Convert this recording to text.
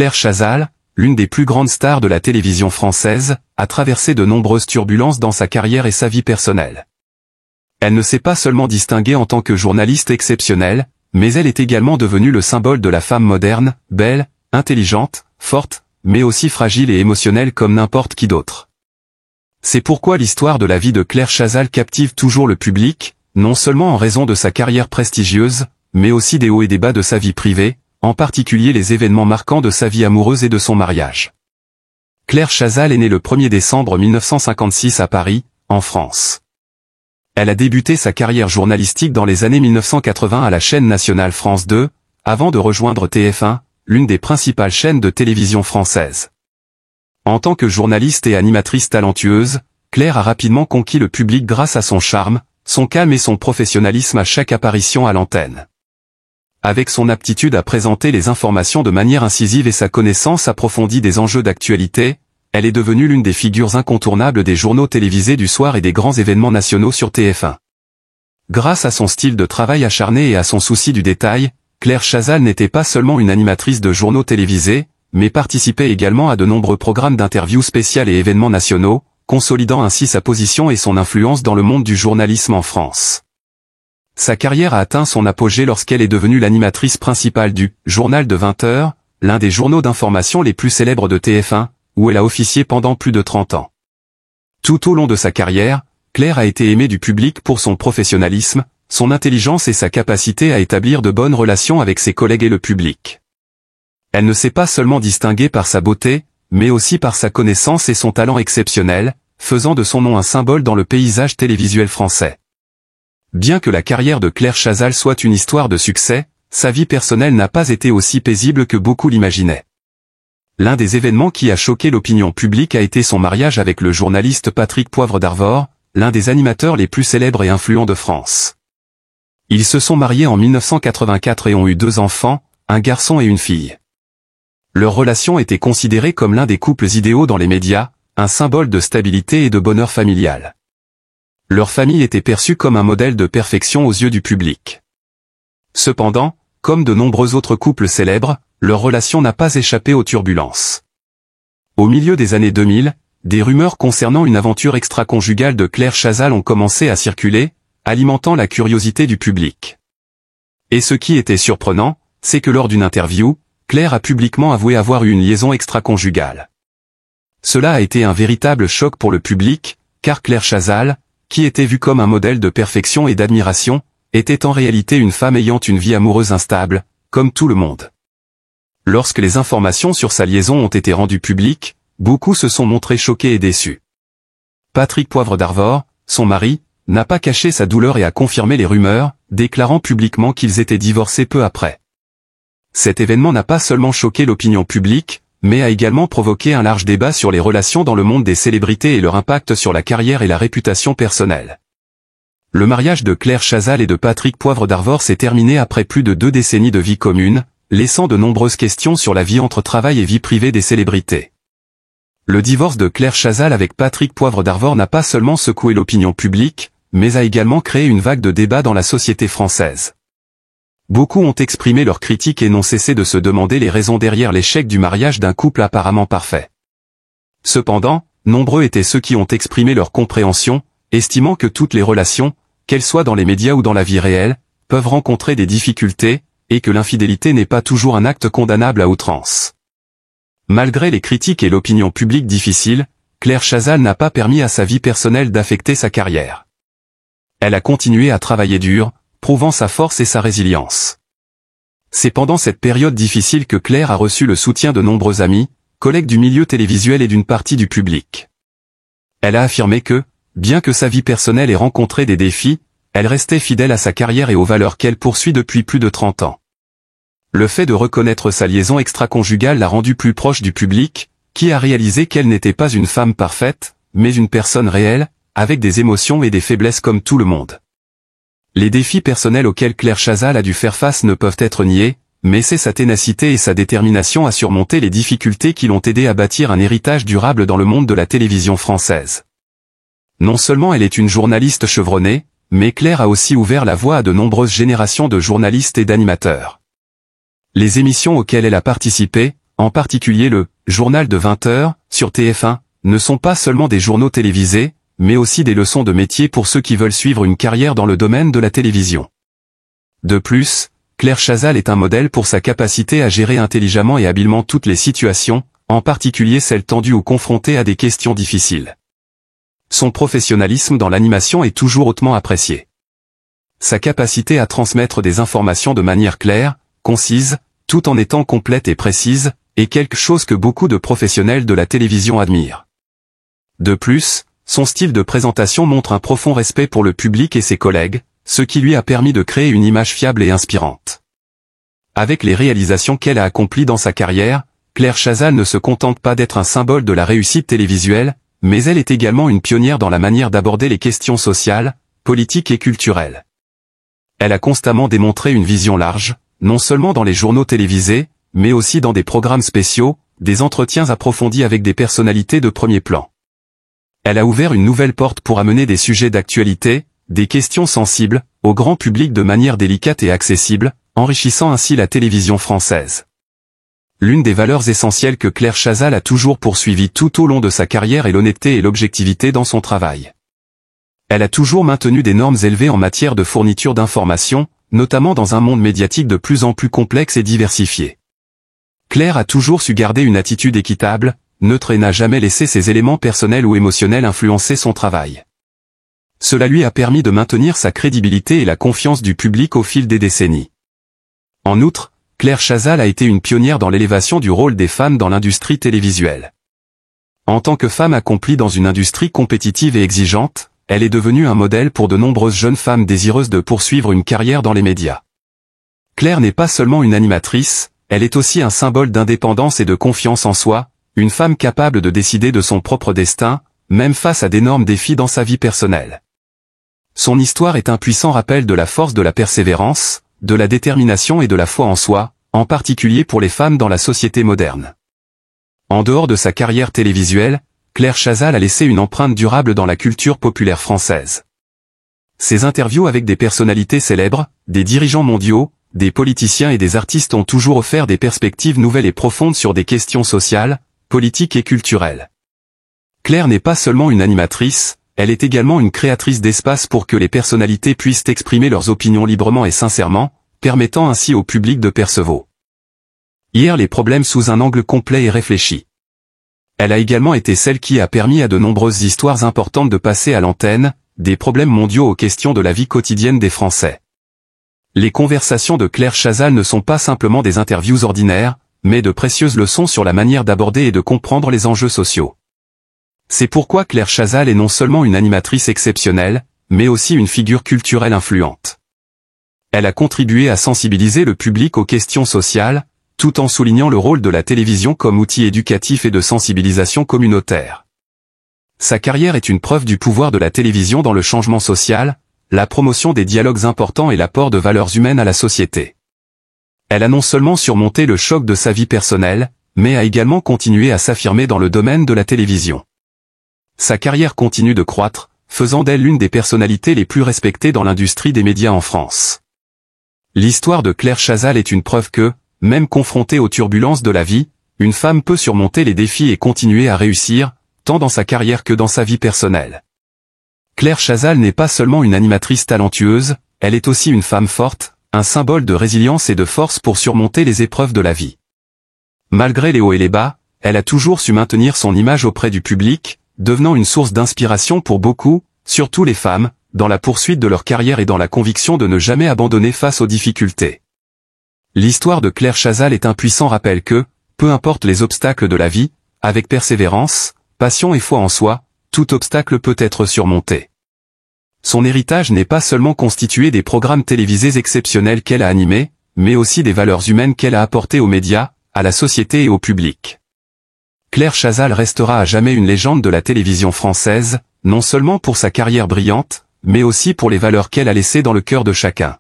Claire Chazal, l'une des plus grandes stars de la télévision française, a traversé de nombreuses turbulences dans sa carrière et sa vie personnelle. Elle ne s'est pas seulement distinguée en tant que journaliste exceptionnelle, mais elle est également devenue le symbole de la femme moderne, belle, intelligente, forte, mais aussi fragile et émotionnelle comme n'importe qui d'autre. C'est pourquoi l'histoire de la vie de Claire Chazal captive toujours le public, non seulement en raison de sa carrière prestigieuse, mais aussi des hauts et des bas de sa vie privée, en particulier les événements marquants de sa vie amoureuse et de son mariage. Claire Chazal est née le 1er décembre 1956 à Paris, en France. Elle a débuté sa carrière journalistique dans les années 1980 à la chaîne nationale France 2, avant de rejoindre TF1, l'une des principales chaînes de télévision française. En tant que journaliste et animatrice talentueuse, Claire a rapidement conquis le public grâce à son charme, son calme et son professionnalisme à chaque apparition à l'antenne. Avec son aptitude à présenter les informations de manière incisive et sa connaissance approfondie des enjeux d'actualité, elle est devenue l'une des figures incontournables des journaux télévisés du soir et des grands événements nationaux sur TF1. Grâce à son style de travail acharné et à son souci du détail, Claire Chazal n'était pas seulement une animatrice de journaux télévisés, mais participait également à de nombreux programmes d'interviews spéciales et événements nationaux, consolidant ainsi sa position et son influence dans le monde du journalisme en France. Sa carrière a atteint son apogée lorsqu'elle est devenue l'animatrice principale du « Journal de 20 heures », l'un des journaux d'information les plus célèbres de TF1, où elle a officié pendant plus de 30 ans. Tout au long de sa carrière, Claire a été aimée du public pour son professionnalisme, son intelligence et sa capacité à établir de bonnes relations avec ses collègues et le public. Elle ne s'est pas seulement distinguée par sa beauté, mais aussi par sa connaissance et son talent exceptionnel, faisant de son nom un symbole dans le paysage télévisuel français. Bien que la carrière de Claire Chazal soit une histoire de succès, sa vie personnelle n'a pas été aussi paisible que beaucoup l'imaginaient. L'un des événements qui a choqué l'opinion publique a été son mariage avec le journaliste Patrick Poivre d'Arvor, l'un des animateurs les plus célèbres et influents de France. Ils se sont mariés en 1984 et ont eu 2 enfants, un garçon et une fille. Leur relation était considérée comme l'un des couples idéaux dans les médias, un symbole de stabilité et de bonheur familial. Leur famille était perçue comme un modèle de perfection aux yeux du public. Cependant, comme de nombreux autres couples célèbres, leur relation n'a pas échappé aux turbulences. Au milieu des années 2000, des rumeurs concernant une aventure extra-conjugale de Claire Chazal ont commencé à circuler, alimentant la curiosité du public. Et ce qui était surprenant, c'est que lors d'une interview, Claire a publiquement avoué avoir eu une liaison extra-conjugale. Cela a été un véritable choc pour le public, car Claire Chazal, qui était vue comme un modèle de perfection et d'admiration, était en réalité une femme ayant une vie amoureuse instable, comme tout le monde. Lorsque les informations sur sa liaison ont été rendues publiques, beaucoup se sont montrés choqués et déçus. Patrick Poivre d'Arvor, son mari, n'a pas caché sa douleur et a confirmé les rumeurs, déclarant publiquement qu'ils étaient divorcés peu après. Cet événement n'a pas seulement choqué l'opinion publique, mais a également provoqué un large débat sur les relations dans le monde des célébrités et leur impact sur la carrière et la réputation personnelle. Le mariage de Claire Chazal et de Patrick Poivre d'Arvor s'est terminé après plus de 2 décennies de vie commune, laissant de nombreuses questions sur la vie entre travail et vie privée des célébrités. Le divorce de Claire Chazal avec Patrick Poivre d'Arvor n'a pas seulement secoué l'opinion publique, mais a également créé une vague de débats dans la société française. Beaucoup ont exprimé leurs critiques et n'ont cessé de se demander les raisons derrière l'échec du mariage d'un couple apparemment parfait. Cependant, nombreux étaient ceux qui ont exprimé leur compréhension, estimant que toutes les relations, qu'elles soient dans les médias ou dans la vie réelle, peuvent rencontrer des difficultés, et que l'infidélité n'est pas toujours un acte condamnable à outrance. Malgré les critiques et l'opinion publique difficile, Claire Chazal n'a pas permis à sa vie personnelle d'affecter sa carrière. Elle a continué à travailler dur, prouvant sa force et sa résilience. C'est pendant cette période difficile que Claire a reçu le soutien de nombreux amis, collègues du milieu télévisuel et d'une partie du public. Elle a affirmé que, bien que sa vie personnelle ait rencontré des défis, elle restait fidèle à sa carrière et aux valeurs qu'elle poursuit depuis plus de 30 ans. Le fait de reconnaître sa liaison extra-conjugale l'a rendue plus proche du public, qui a réalisé qu'elle n'était pas une femme parfaite, mais une personne réelle, avec des émotions et des faiblesses comme tout le monde. Les défis personnels auxquels Claire Chazal a dû faire face ne peuvent être niés, mais c'est sa ténacité et sa détermination à surmonter les difficultés qui l'ont aidé à bâtir un héritage durable dans le monde de la télévision française. Non seulement elle est une journaliste chevronnée, mais Claire a aussi ouvert la voie à de nombreuses générations de journalistes et d'animateurs. Les émissions auxquelles elle a participé, en particulier le « Journal de 20 heures » sur TF1, ne sont pas seulement des journaux télévisés, mais aussi des leçons de métier pour ceux qui veulent suivre une carrière dans le domaine de la télévision. De plus, Claire Chazal est un modèle pour sa capacité à gérer intelligemment et habilement toutes les situations, en particulier celles tendues ou confrontées à des questions difficiles. Son professionnalisme dans l'animation est toujours hautement apprécié. Sa capacité à transmettre des informations de manière claire, concise, tout en étant complète et précise, est quelque chose que beaucoup de professionnels de la télévision admirent. De plus, son style de présentation montre un profond respect pour le public et ses collègues, ce qui lui a permis de créer une image fiable et inspirante. Avec les réalisations qu'elle a accomplies dans sa carrière, Claire Chazal ne se contente pas d'être un symbole de la réussite télévisuelle, mais elle est également une pionnière dans la manière d'aborder les questions sociales, politiques et culturelles. Elle a constamment démontré une vision large, non seulement dans les journaux télévisés, mais aussi dans des programmes spéciaux, des entretiens approfondis avec des personnalités de premier plan. Elle a ouvert une nouvelle porte pour amener des sujets d'actualité, des questions sensibles, au grand public de manière délicate et accessible, enrichissant ainsi la télévision française. L'une des valeurs essentielles que Claire Chazal a toujours poursuivies tout au long de sa carrière est l'honnêteté et l'objectivité dans son travail. Elle a toujours maintenu des normes élevées en matière de fourniture d'informations, notamment dans un monde médiatique de plus en plus complexe et diversifié. Claire a toujours su garder une attitude équitable, neutre et n'a jamais laissé ses éléments personnels ou émotionnels influencer son travail. Cela lui a permis de maintenir sa crédibilité et la confiance du public au fil des décennies. En outre, Claire Chazal a été une pionnière dans l'élévation du rôle des femmes dans l'industrie télévisuelle. En tant que femme accomplie dans une industrie compétitive et exigeante, elle est devenue un modèle pour de nombreuses jeunes femmes désireuses de poursuivre une carrière dans les médias. Claire n'est pas seulement une animatrice, elle est aussi un symbole d'indépendance et de confiance en soi, une femme capable de décider de son propre destin, même face à d'énormes défis dans sa vie personnelle. Son histoire est un puissant rappel de la force de la persévérance, de la détermination et de la foi en soi, en particulier pour les femmes dans la société moderne. En dehors de sa carrière télévisuelle, Claire Chazal a laissé une empreinte durable dans la culture populaire française. Ses interviews avec des personnalités célèbres, des dirigeants mondiaux, des politiciens et des artistes ont toujours offert des perspectives nouvelles et profondes sur des questions sociales, politiques et culturelles. Claire n'est pas seulement une animatrice, elle est également une créatrice d'espace pour que les personnalités puissent exprimer leurs opinions librement et sincèrement, permettant ainsi au public de percevoir hier les problèmes sous un angle complet et réfléchi. Elle a également été celle qui a permis à de nombreuses histoires importantes de passer à l'antenne, des problèmes mondiaux aux questions de la vie quotidienne des Français. Les conversations de Claire Chazal ne sont pas simplement des interviews ordinaires, mais de précieuses leçons sur la manière d'aborder et de comprendre les enjeux sociaux. C'est pourquoi Claire Chazal est non seulement une animatrice exceptionnelle, mais aussi une figure culturelle influente. Elle a contribué à sensibiliser le public aux questions sociales, tout en soulignant le rôle de la télévision comme outil éducatif et de sensibilisation communautaire. Sa carrière est une preuve du pouvoir de la télévision dans le changement social, la promotion des dialogues importants et l'apport de valeurs humaines à la société. Elle a non seulement surmonté le choc de sa vie personnelle, mais a également continué à s'affirmer dans le domaine de la télévision. Sa carrière continue de croître, faisant d'elle l'une des personnalités les plus respectées dans l'industrie des médias en France. L'histoire de Claire Chazal est une preuve que, même confrontée aux turbulences de la vie, une femme peut surmonter les défis et continuer à réussir, tant dans sa carrière que dans sa vie personnelle. Claire Chazal n'est pas seulement une animatrice talentueuse, elle est aussi une femme forte, un symbole de résilience et de force pour surmonter les épreuves de la vie. Malgré les hauts et les bas, elle a toujours su maintenir son image auprès du public, devenant une source d'inspiration pour beaucoup, surtout les femmes, dans la poursuite de leur carrière et dans la conviction de ne jamais abandonner face aux difficultés. L'histoire de Claire Chazal est un puissant rappel que, peu importe les obstacles de la vie, avec persévérance, passion et foi en soi, tout obstacle peut être surmonté. Son héritage n'est pas seulement constitué des programmes télévisés exceptionnels qu'elle a animés, mais aussi des valeurs humaines qu'elle a apportées aux médias, à la société et au public. Claire Chazal restera à jamais une légende de la télévision française, non seulement pour sa carrière brillante, mais aussi pour les valeurs qu'elle a laissées dans le cœur de chacun.